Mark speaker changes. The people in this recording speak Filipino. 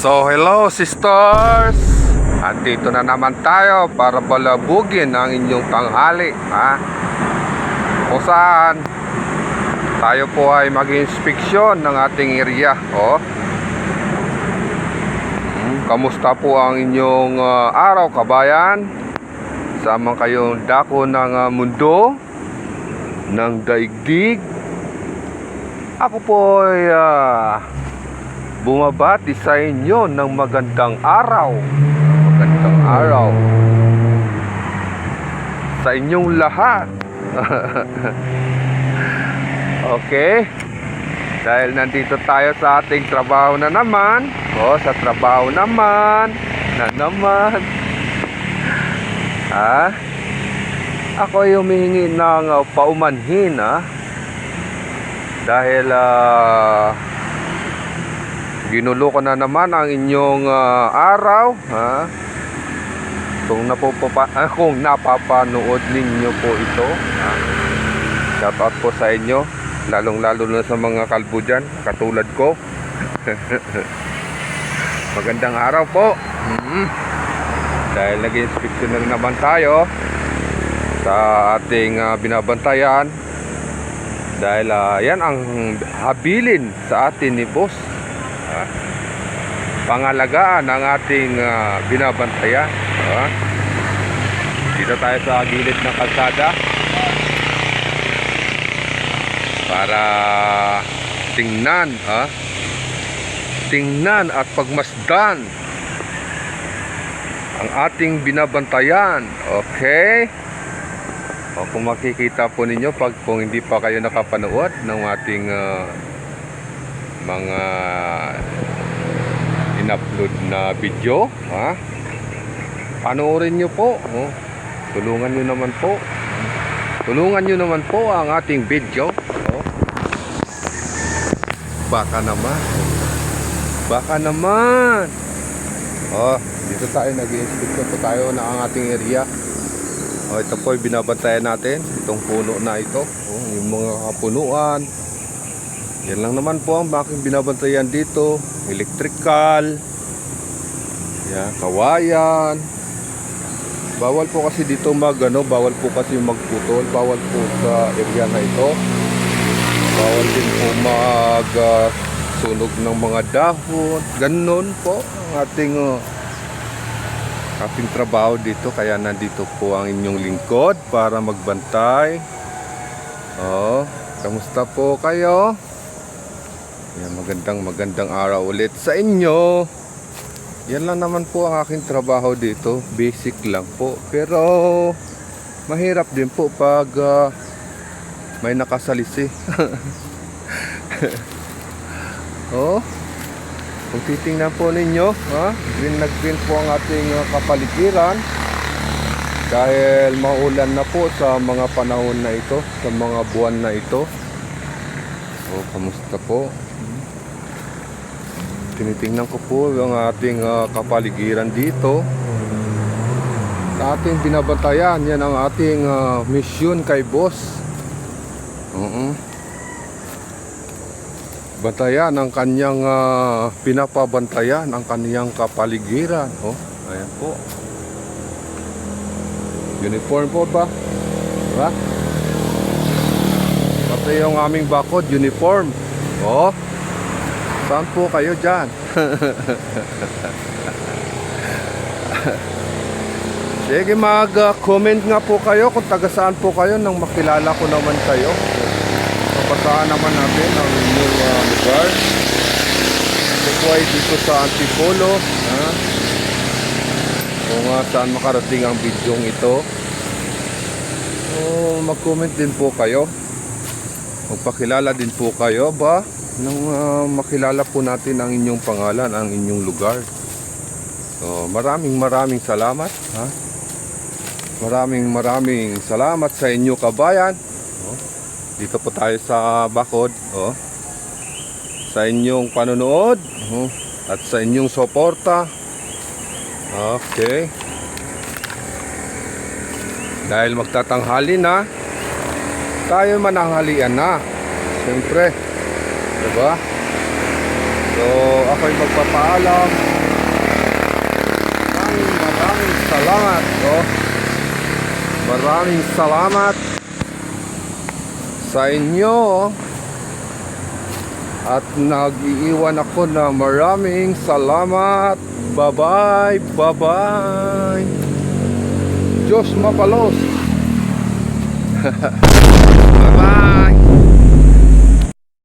Speaker 1: So hello sisters, andito na naman tayo para balabugin ang inyong tanghali, kung saan tayo po ay mag-inspeksyon ng ating area. Kamusta po ang inyong araw, kabayan? Sama kayong dako ng mundo, ng daigdig. Ako po ay bumabati sa inyo ng magandang araw. Magandang araw sa inyong lahat. Okay, dahil nandito tayo sa ating trabaho na naman. Sa trabaho naman ako ay humihingi ng paumanhin, dahil ginulo ko na naman ang inyong araw, kung napapanood ninyo po ito, shout out po sa inyo, lalong lalo na sa mga kalbo dyan katulad ko. Magandang araw po. Dahil nag-inspeksyon na naman tayo sa ating binabantayan, dahil yan ang habilin sa atin ni boss, pangalagaan ang ating binabantayan. Dito tayo sa gilid ng kalsada para tingnan at pagmasdan ang ating binabantayan. Okay, kung makikita po ninyo kung hindi pa kayo nakapanood ng ating mga in-upload na video, panoorin nyo po. Tulungan nyo naman po ang ating video. Baka naman dito tayo nag-i-inspect po tayo na ang ating area. Ito po ay binabantayan natin, itong puno na ito, yung mga kapunuan. Yan lang naman po ang aking binabantayan dito. Electrical, kawayan. Bawal po kasi dito bawal po kasi magputol, bawal po sa area na ito. Bawal din po sunog ng mga dahon. Ganun po ang ating trabaho dito. Kaya nandito po ang inyong lingkod para magbantay. Kamusta po kayo? Magandang araw ulit sa inyo. Yan lang naman po ang aking trabaho dito. Basic lang po, pero mahirap din po pag may nakasalisi. Kung titingnan po ninyo, green na green po ang ating kapaligiran, dahil maulan na po sa mga panahon na ito, sa mga buwan na ito. Kamusta po? Tinitingnan ko po ang ating kapaligiran dito sa ating binabantayan. Yan ang ating mission kay boss. Bantayan ang kanyang pinapabantayan ang kanyang kapaligiran. Ayan po. Uniform po ba? Diba? Pati yung aming bakod, uniform. Saan po kayo dyan? Sige, mag-comment nga po kayo kung taga saan po kayo nang makilala ko naman kayo. Papasahan naman natin ang inyong lugar. Ito po ay dito sa Antipolo, kung saan makarating ang video ito. Mag-comment din po kayo, magpakilala din po kayo nang makilala po natin ang inyong pangalan, ang inyong lugar. Maraming salamat, maraming salamat sa inyo, kabayan. Dito po tayo sa bakod, sa inyong panonood, at sa inyong suporta. Okay, dahil magtatanghali na tayo, mananghalian na siyempre, diba? So, ako'y magpapaalam. Maraming salamat. Oh. Maraming salamat sa inyo. At nag-iiwan ako na maraming salamat. Bye-bye. Bye-bye. Diyos mapalos. Bye-bye.